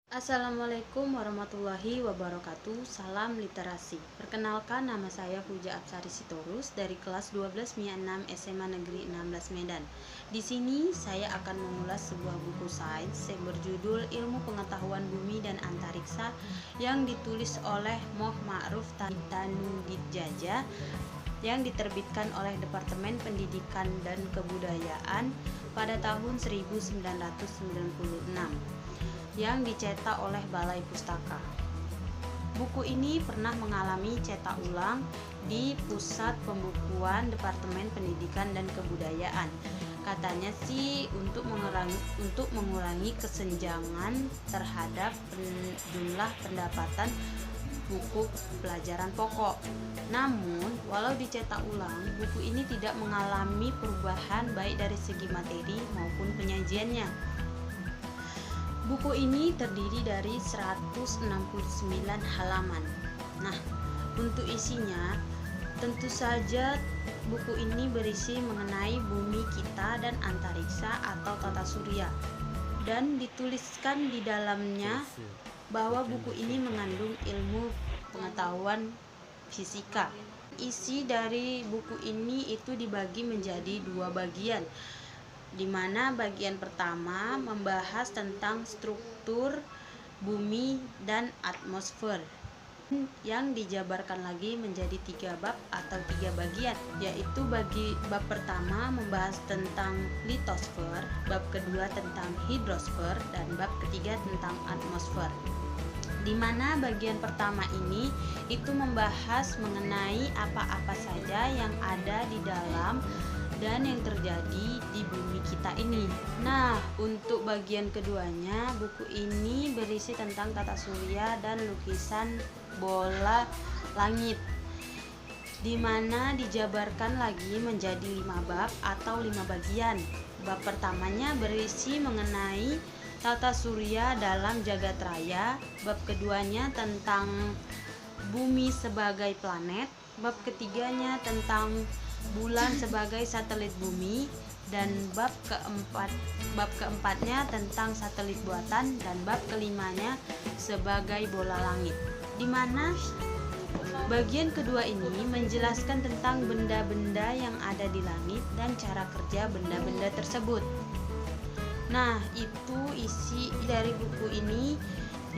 Assalamualaikum warahmatullahi wabarakatuh. Salam literasi. Perkenalkan, nama saya Puja Apsari Sitorus dari kelas 12 MIA 6 SMA Negeri 16 Medan. Di sini saya akan mengulas sebuah buku sains yang berjudul Ilmu Pengetahuan Bumi dan Antariksa yang ditulis oleh Moh Ma'ruf Tanudijaya yang diterbitkan oleh Departemen Pendidikan dan Kebudayaan pada tahun 1996 yang dicetak oleh Balai Pustaka. Buku ini pernah mengalami cetak ulang di Pusat Pembukuan Departemen Pendidikan dan Kebudayaan. Katanya sih untuk mengurangi kesenjangan terhadap jumlah pendapatan buku pelajaran pokok. Namun, walau dicetak ulang, buku ini tidak mengalami perubahan baik dari segi materi maupun penyajiannya. Buku ini terdiri dari 169 halaman. Nah, untuk isinya, tentu saja buku ini berisi mengenai bumi kita dan antariksa atau tata surya. Dan dituliskan di dalamnya bahwa buku ini mengandung ilmu pengetahuan fisika. Isi dari buku ini itu dibagi menjadi dua bagian, di mana bagian pertama membahas tentang struktur bumi dan atmosfer yang dijabarkan lagi menjadi 3 bab atau 3 bagian, yaitu bab pertama membahas tentang litosfer, bab kedua tentang hidrosfer, dan bab ketiga tentang atmosfer. Di mana bagian pertama ini itu membahas mengenai apa-apa saja yang ada di dalam dan yang terjadi di bumi kita ini. Nah, untuk bagian keduanya, buku ini berisi tentang tata surya dan lukisan bola langit, di mana dijabarkan lagi menjadi 5 bab atau 5 bagian. Bab pertamanya berisi mengenai tata surya dalam jagat raya, bab keduanya tentang bumi sebagai planet, bab ketiganya tentang bulan sebagai satelit bumi, dan bab keempatnya tentang satelit buatan, dan bab kelimanya sebagai bola langit. Di mana bagian kedua ini menjelaskan tentang benda-benda yang ada di langit dan cara kerja benda-benda tersebut. Nah, itu isi dari buku ini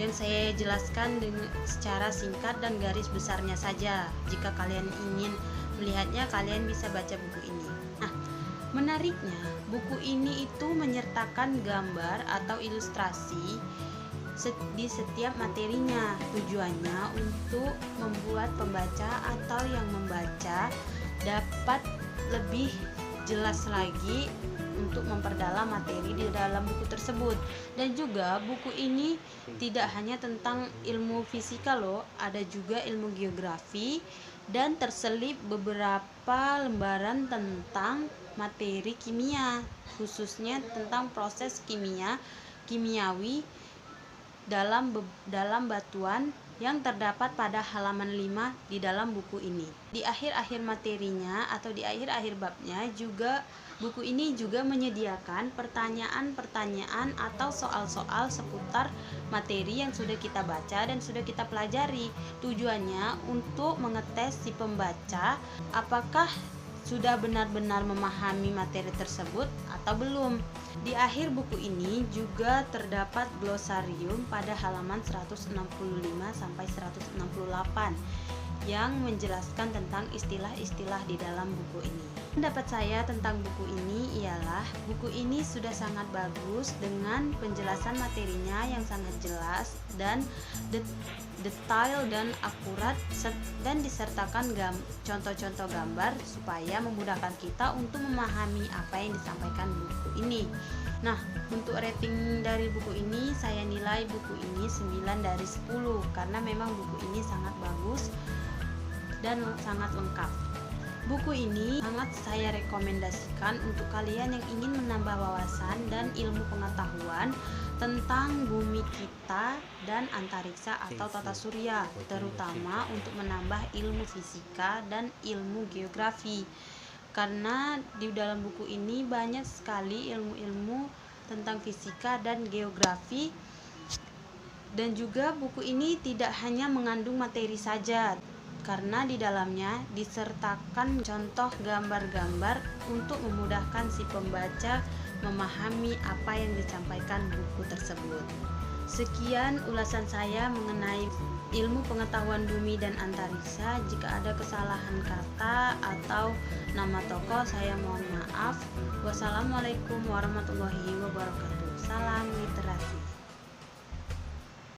yang saya jelaskan dengan secara singkat dan garis besarnya saja. Jika kalian ingin melihatnya, kalian bisa baca buku ini. Nah, menariknya, buku ini itu menyertakan gambar atau ilustrasi di setiap materinya. Tujuannya untuk membuat pembaca atau yang membaca dapat lebih jelas lagi untuk memperdalam materi di dalam buku tersebut. Dan juga buku ini tidak hanya tentang ilmu fisika loh, ada juga ilmu geografi dan terselip beberapa lembaran tentang materi kimia, khususnya tentang proses kimiawi dalam batuan yang terdapat pada halaman 5 di dalam buku ini. Di akhir-akhir materinya atau di akhir-akhir babnya juga buku ini juga menyediakan pertanyaan-pertanyaan atau soal-soal seputar materi yang sudah kita baca dan sudah kita pelajari. Tujuannya untuk mengetes si pembaca apakah sudah benar-benar memahami materi tersebut atau belum. Di akhir buku ini juga terdapat glosarium pada halaman 165 sampai 168 yang menjelaskan tentang istilah-istilah di dalam buku ini. Pendapat saya tentang buku ini ialah buku ini sudah sangat bagus dengan penjelasan materinya yang sangat jelas dan detail dan akurat, dan disertakan contoh-contoh gambar supaya memudahkan kita untuk memahami apa yang disampaikan buku ini. Nah, untuk rating dari buku ini, saya nilai buku ini 9 dari 10 karena memang buku ini sangat bagus dan sangat lengkap. Buku ini sangat saya rekomendasikan untuk kalian yang ingin menambah wawasan dan ilmu pengetahuan tentang bumi kita dan antariksa atau tata surya, terutama untuk menambah ilmu fisika dan ilmu geografi. Karena di dalam buku ini banyak sekali ilmu-ilmu tentang fisika dan geografi Dan juga buku ini tidak hanya mengandung materi saja, karena di dalamnya disertakan contoh gambar-gambar untuk memudahkan si pembaca memahami apa yang disampaikan buku tersebut. Sekian ulasan saya mengenai ilmu pengetahuan bumi dan antariksa. Jika ada kesalahan kata atau nama tokoh, saya mohon maaf. Wassalamualaikum warahmatullahi wabarakatuh. Salam literasi.